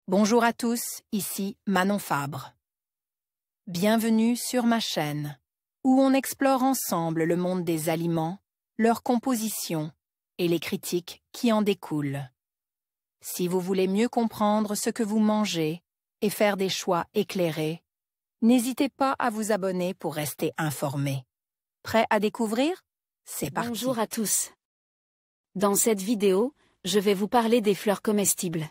Bonjour à tous, ici Manon Fabre. Bienvenue sur ma chaîne, où on explore ensemble le monde des aliments, leur composition et les critiques qui en découlent. Si vous voulez mieux comprendre ce que vous mangez et faire des choix éclairés, n'hésitez pas à vous abonner pour rester informé. Prêt à découvrir? C'est parti. Bonjour à tous. Dans cette vidéo, je vais vous parler des fleurs comestibles.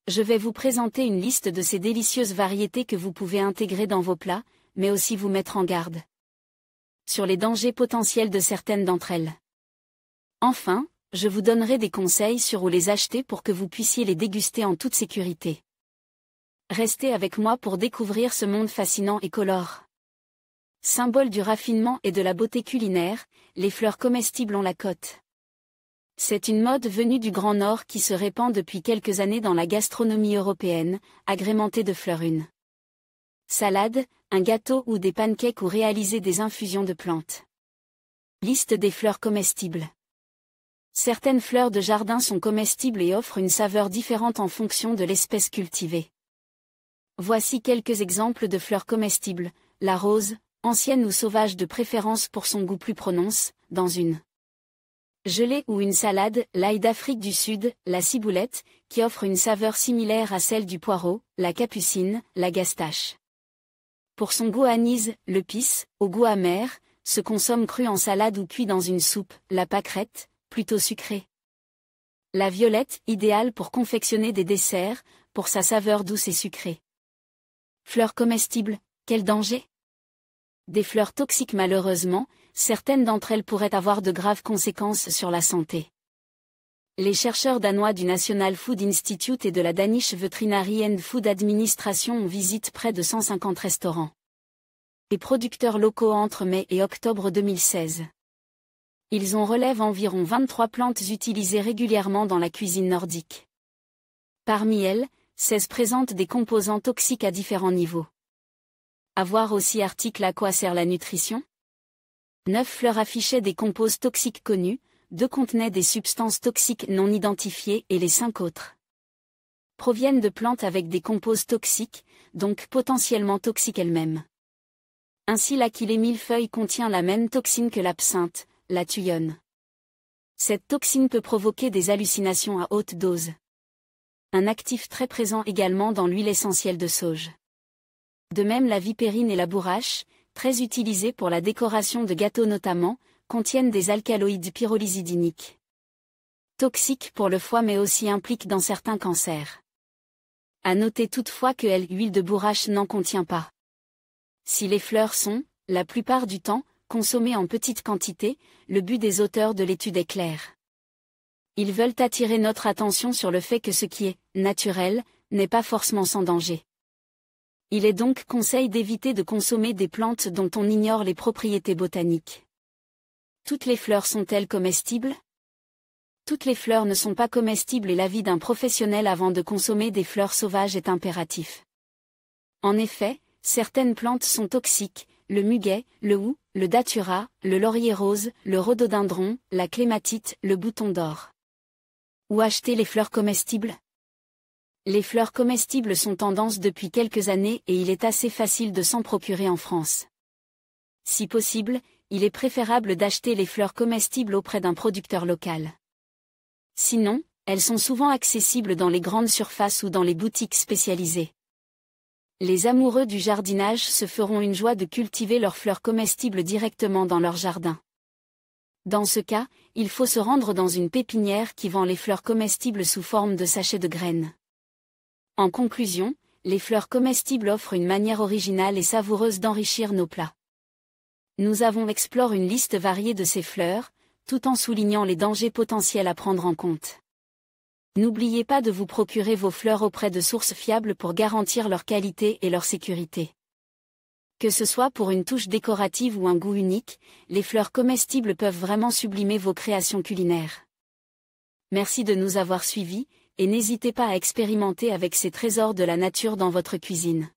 Je vais vous présenter une liste de ces délicieuses variétés que vous pouvez intégrer dans vos plats, mais aussi vous mettre en garde sur les dangers potentiels de certaines d'entre elles. Enfin, je vous donnerai des conseils sur où les acheter pour que vous puissiez les déguster en toute sécurité. Restez avec moi pour découvrir ce monde fascinant et colore. Symbole du raffinement et de la beauté culinaire, les fleurs comestibles ont la cote. C'est une mode venue du Grand Nord qui se répand depuis quelques années dans la gastronomie européenne, agrémentée de fleurs une salade, un gâteau ou des pancakes ou réaliser des infusions de plantes. Liste des fleurs comestibles. Certaines fleurs de jardin sont comestibles et offrent une saveur différente en fonction de l'espèce cultivée. Voici quelques exemples de fleurs comestibles. La rose, ancienne ou sauvage de préférence pour son goût plus prononcé, dans une gelée ou une salade, l'ail d'Afrique du Sud, la ciboulette, qui offre une saveur similaire à celle du poireau, la capucine, la gastache. Pour son goût anis, le pisse, au goût amer, se consomme cru en salade ou cuit dans une soupe, la pâquerette, plutôt sucrée. La violette, idéale pour confectionner des desserts, pour sa saveur douce et sucrée. Fleurs comestibles, quel danger? Des fleurs toxiques malheureusement, certaines d'entre elles pourraient avoir de graves conséquences sur la santé. Les chercheurs danois du National Food Institute et de la Danish Veterinary and Food Administration ont visité près de 150 restaurants et producteurs locaux entre mai et octobre 2016. Ils en relèvent environ 23 plantes utilisées régulièrement dans la cuisine nordique. Parmi elles, 16 présentent des composants toxiques à différents niveaux. À voir aussi article à quoi sert la nutrition. 9 fleurs affichaient des composés toxiques connus, 2 contenaient des substances toxiques non identifiées et les 5 autres proviennent de plantes avec des composés toxiques, donc potentiellement toxiques elles-mêmes. Ainsi l'aquilée millefeuille contient la même toxine que l'absinthe, la thuyone. Cette toxine peut provoquer des hallucinations à haute dose. Un actif très présent également dans l'huile essentielle de sauge. De même la vipérine et la bourrache, très utilisées pour la décoration de gâteaux notamment, contiennent des alcaloïdes pyrrolizidiniques. Toxiques pour le foie mais aussi impliquent dans certains cancers. À noter toutefois que l'huile de bourrache n'en contient pas. Si les fleurs sont, la plupart du temps, consommées en petite quantité, le but des auteurs de l'étude est clair. Ils veulent attirer notre attention sur le fait que ce qui est naturel n'est pas forcément sans danger. Il est donc conseil d'éviter de consommer des plantes dont on ignore les propriétés botaniques. Toutes les fleurs sont-elles comestibles? Toutes les fleurs ne sont pas comestibles et l'avis d'un professionnel avant de consommer des fleurs sauvages est impératif. En effet, certaines plantes sont toxiques, le muguet, le houx, le datura, le laurier rose, le rhododendron, la clématite, le bouton d'or. Où acheter les fleurs comestibles? Les fleurs comestibles sont tendance depuis quelques années et il est assez facile de s'en procurer en France. Si possible, il est préférable d'acheter les fleurs comestibles auprès d'un producteur local. Sinon, elles sont souvent accessibles dans les grandes surfaces ou dans les boutiques spécialisées. Les amoureux du jardinage se feront une joie de cultiver leurs fleurs comestibles directement dans leur jardin. Dans ce cas, il faut se rendre dans une pépinière qui vend les fleurs comestibles sous forme de sachets de graines. En conclusion, les fleurs comestibles offrent une manière originale et savoureuse d'enrichir nos plats. Nous avons exploré une liste variée de ces fleurs, tout en soulignant les dangers potentiels à prendre en compte. N'oubliez pas de vous procurer vos fleurs auprès de sources fiables pour garantir leur qualité et leur sécurité. Que ce soit pour une touche décorative ou un goût unique, les fleurs comestibles peuvent vraiment sublimer vos créations culinaires. Merci de nous avoir suivis, et n'hésitez pas à expérimenter avec ces trésors de la nature dans votre cuisine.